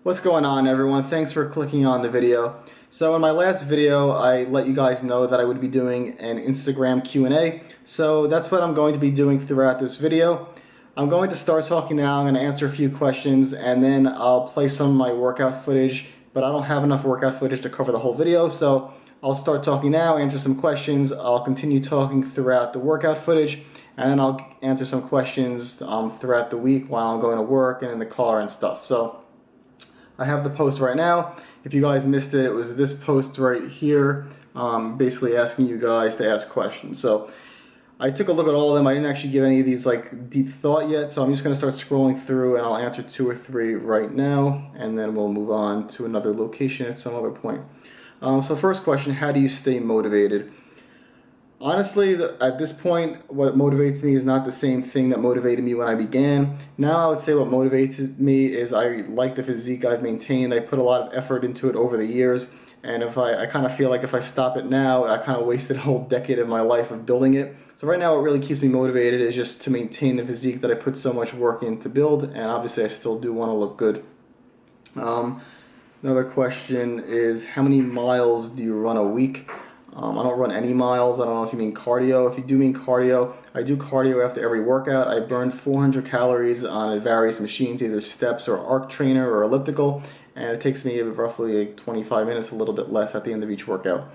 What's going on, everyone? Thanks for clicking on the video. So in my last video I let you guys know that I would be doing an Instagram Q&A, so that's what I'm going to be doing throughout this video. I'm going to start talking now. I'm going to answer a few questions and then I'll play some of my workout footage, but I don't have enough workout footage to cover the whole video, so I'll start talking now, answer some questions. I'll continue talking throughout the workout footage, and then I'll answer some questions throughout the week while I'm going to work and in the car and stuff. So I have the post right now. If you guys missed it, it was this post right here, basically asking you guys to ask questions. So I took a look at all of them. I didn't actually give any of these like deep thought yet, so I'm just going to start scrolling through and I'll answer 2 or 3 right now, and then we'll move on to another location at some other point. So first question, how do you stay motivated? Honestly, at this point, what motivates me is not the same thing that motivated me when I began. Now I would say what motivates me is I like the physique I've maintained. I put a lot of effort into it over the years, and if I kind of feel like if I stop it now, I kind of wasted a whole decade of my life of building it. So right now what really keeps me motivated is just to maintain the physique that I put so much work in to build, and obviously I still do want to look good. Another question is, how many miles do you run a week? I don't run any miles. I don't know if you mean cardio. If you do mean cardio, I do cardio after every workout. I burn 400 calories on various machines, either steps or arc trainer or elliptical, and it takes me roughly 25 minutes, a little bit less at the end of each workout.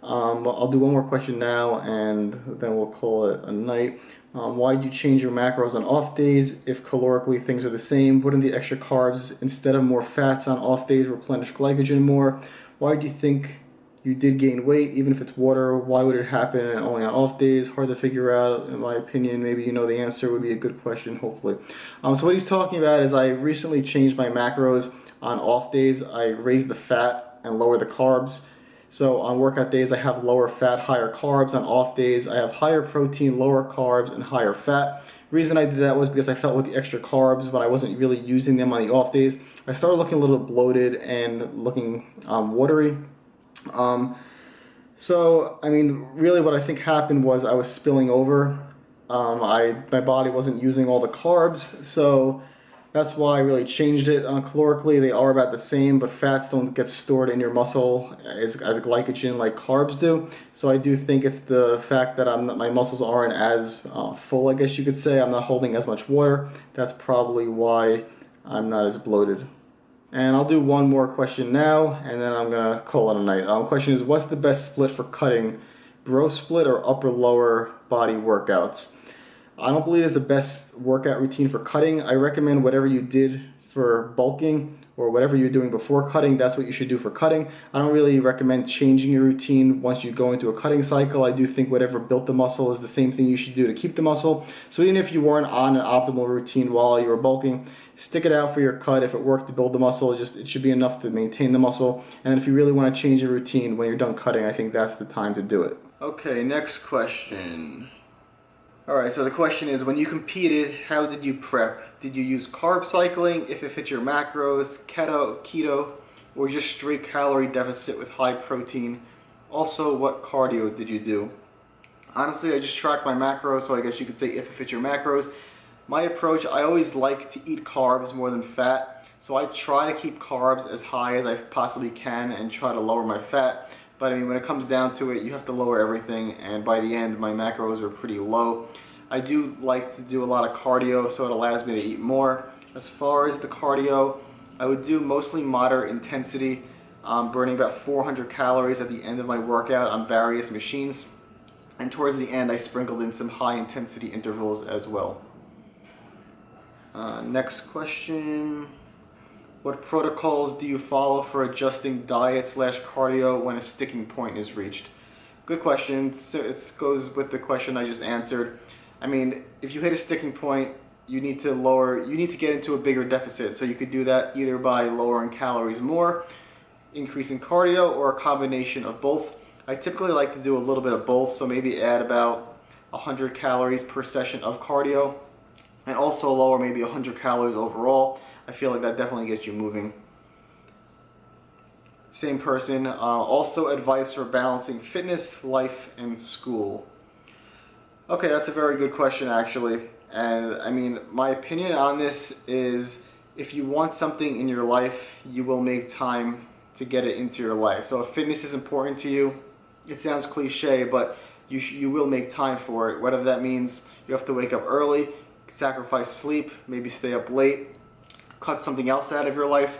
I'll do one more question now and then we'll call it a night. Why do you change your macros on off days if calorically things are the same? Wouldn't the extra carbs instead of more fats on off days replenish glycogen more? Why do you think you did gain weight, even if it's water? Why would it happen only on off days? Hard to figure out, in my opinion. Maybe you know the answer. Would be a good question, hopefully. So what he's talking about is I recently changed my macros on off days. I raised the fat and lower the carbs. So on workout days I have lower fat, higher carbs. On off days I have higher protein, lower carbs, and higher fat. The reason I did that was because I felt with the extra carbs, when I wasn't really using them on the off days, I started looking a little bloated and looking watery. So, I mean, really what I think happened was I was spilling over. My body wasn't using all the carbs, so that's why I really changed it. Calorically, they are about the same, but fats don't get stored in your muscle as glycogen like carbs do. So I do think it's the fact that my muscles aren't as full, I guess you could say. I'm not holding as much water. That's probably why I'm not as bloated. And I'll do one more question now, and then I'm going to call it a night. Question is, what's the best split for cutting? Bro split or upper-lower body workouts? I don't believe there's a best workout routine for cutting. I recommend whatever you did for bulking or whatever you're doing before cutting, that's what you should do for cutting. I don't really recommend changing your routine once you go into a cutting cycle. I do think whatever built the muscle is the same thing you should do to keep the muscle. So even if you weren't on an optimal routine while you were bulking, stick it out for your cut. If it worked to build the muscle, it should be enough to maintain the muscle. And if you really want to change your routine when you're done cutting, I think that's the time to do it. Okay, next question. Alright, so the question is, when you competed, how did you prep? Did you use carb cycling, if it fits your macros, keto, or just straight calorie deficit with high protein? Also, what cardio did you do? Honestly, I just tracked my macros, so I guess you could say if it fits your macros. My approach, I always like to eat carbs more than fat, so I try to keep carbs as high as I possibly can and try to lower my fat. But I mean, when it comes down to it, you have to lower everything, and by the end, my macros are pretty low. I do like to do a lot of cardio, so it allows me to eat more. As far as the cardio, I would do mostly moderate intensity, burning about 400 calories at the end of my workout on various machines. And towards the end, I sprinkled in some high intensity intervals as well. Next question. What protocols do you follow for adjusting diet / cardio when a sticking point is reached? Good question. So it goes with the question I just answered. I mean, if you hit a sticking point, you need to get into a bigger deficit. So you could do that either by lowering calories more, increasing cardio, or a combination of both. I typically like to do a little bit of both, so maybe add about 100 calories per session of cardio, and also lower maybe 100 calories overall. I feel like that definitely gets you moving. Same person. Also advice for balancing fitness, life, and school. Okay, that's a very good question actually. And I mean, my opinion on this is if you want something in your life, you will make time to get it into your life. So if fitness is important to you, it sounds cliche, but you will make time for it. Whether that means you have to wake up early, sacrifice sleep, maybe stay up late, cut something else out of your life.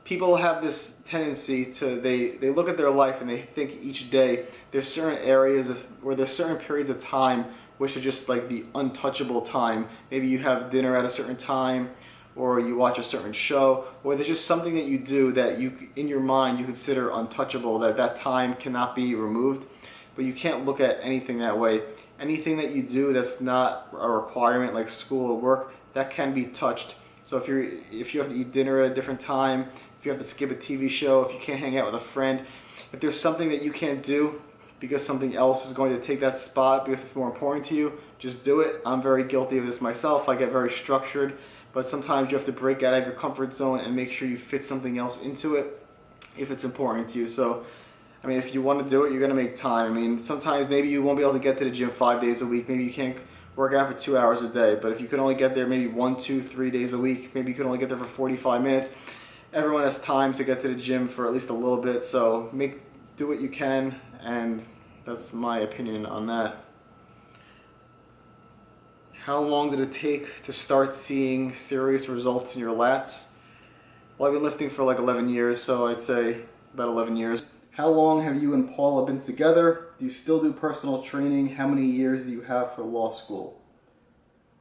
People have this tendency to, they look at their life and they think each day there's certain areas or there's certain periods of time which are just like the untouchable time. Maybe you have dinner at a certain time, or you watch a certain show, or there's just something that you do that you, in your mind, you consider untouchable, that time cannot be removed. But you can't look at anything that way. Anything that you do that's not a requirement, like school or work, that can be touched. So if you have to eat dinner at a different time, if you have to skip a TV show, if you can't hang out with a friend, if there's something that you can't do because something else is going to take that spot because it's more important to you, just do it. I'm very guilty of this myself. I get very structured, but sometimes you have to break out of your comfort zone and make sure you fit something else into it if it's important to you. So, I mean, if you want to do it, you're going to make time. I mean, sometimes maybe you won't be able to get to the gym 5 days a week. Maybe you can't work out for 2 hours a day. But if you can only get there maybe 1, 2, 3 days a week, maybe you can only get there for 45 minutes. Everyone has time to get to the gym for at least a little bit. So do what you can, and that's my opinion on that. How long did it take to start seeing serious results in your lats? Well, I've been lifting for like 11 years, so I'd say about 11 years. How long have you and Paula been together? Do you still do personal training? How many years do you have for law school?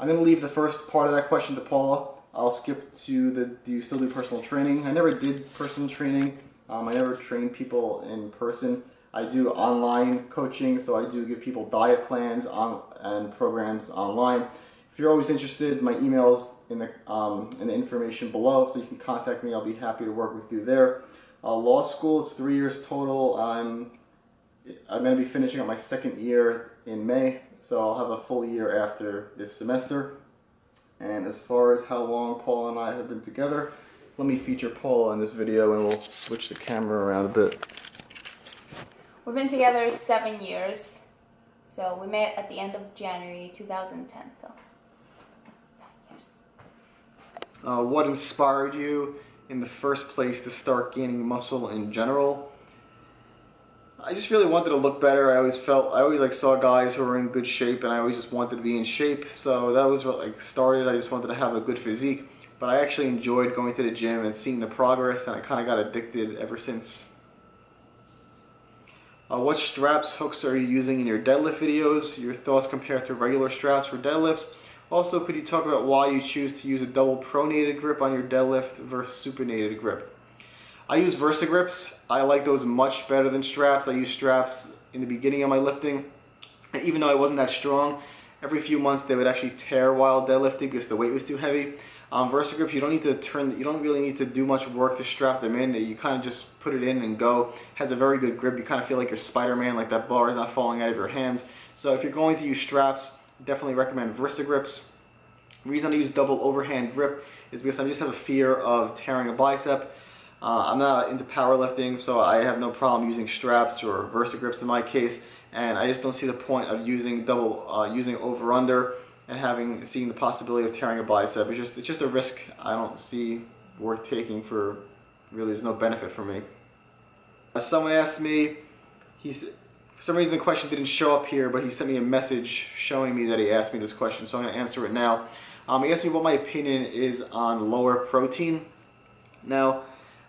I'm going to leave the first part of that question to Paula. I'll skip to the do you still do personal training? I never did personal training. I never trained people in person. I do online coaching, so I do give people diet plans and programs online. If you're always interested, my email's in the information below, so you can contact me. I'll be happy to work with you there. Law school is 3 years total. I'm going to be finishing up my second year in May, so I'll have a full year after this semester. And as far as how long Paula and I have been together, let me feature Paula in this video and we'll switch the camera around a bit. We've been together 7 years, so we met at the end of January 2010, so 7 years. What inspired you in the first place to start gaining muscle in general? I just really wanted to look better. I always saw guys who were in good shape, and I always just wanted to be in shape. So that was what started. I just wanted to have a good physique. But I actually enjoyed going to the gym and seeing the progress, and I kind of got addicted ever since. What straps, hooks are you using in your deadlift videos? Your thoughts compared to regular straps for deadlifts? Also, could you talk about why you choose to use a double pronated grip on your deadlift versus supinated grip? I use VersaGrips. I like those much better than straps. I use straps in the beginning of my lifting, and even though I wasn't that strong, every few months they would actually tear while deadlifting because the weight was too heavy. VersaGrips, you don't really need to do much work to strap them in. You kind of just put it in and go. It has a very good grip. You kind of feel like you're Spider-Man, like that bar is not falling out of your hands. So if you're going to use straps, definitely recommend VersaGrips. The reason I use double overhand grip is because I just have a fear of tearing a bicep. I'm not into powerlifting, so I have no problem using straps or VersaGrips in my case, and I just don't see the point of using using over/under and seeing the possibility of tearing a bicep. It's just a risk I don't see worth taking. Really, there's no benefit for me. Someone asked me, for some reason the question didn't show up here, but he sent me a message showing me that he asked me this question, so I'm going to answer it now. He asked me what my opinion is on lower protein. Now,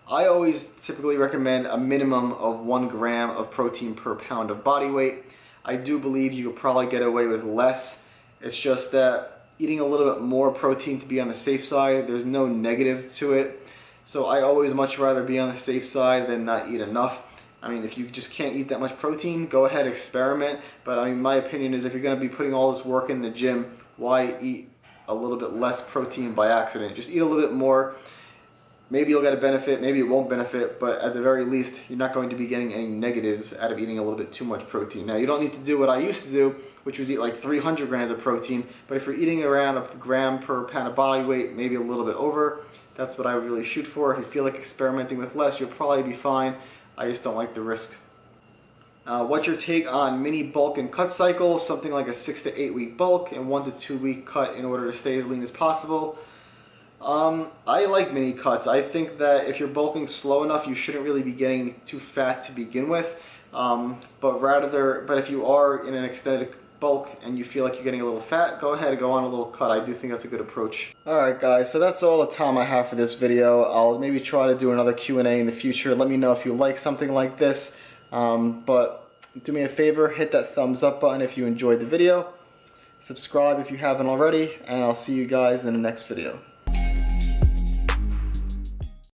I always typically recommend a minimum of 1 gram of protein per pound of body weight. I do believe you could probably get away with less. It's just that eating a little bit more protein to be on the safe side, there's no negative to it. So I always much rather be on the safe side than not eat enough. I mean, if you just can't eat that much protein, go ahead, experiment. But I mean, my opinion is if you're going to be putting all this work in the gym, why eat a little bit less protein by accident? Just eat a little bit more. Maybe you'll get a benefit, maybe it won't benefit, but at the very least, you're not going to be getting any negatives out of eating a little bit too much protein. Now, you don't need to do what I used to do, which was eat like 300 grams of protein, but if you're eating around a gram per pound of body weight, maybe a little bit over, that's what I would really shoot for. If you feel like experimenting with less, you'll probably be fine. I just don't like the risk. What's your take on mini bulk and cut cycles, something like a 6 to 8 week bulk and 1 to 2 week cut in order to stay as lean as possible? I like mini cuts. I think that if you're bulking slow enough, you shouldn't really be getting too fat to begin with. But if you are in an extended bulk and you feel like you're getting a little fat, go ahead and go on a little cut. I do think that's a good approach. Alright guys, so that's all the time I have for this video. I'll maybe try to do another Q&A in the future. Let me know if you like something like this. But do me a favor, hit that thumbs up button if you enjoyed the video. Subscribe if you haven't already, and I'll see you guys in the next video.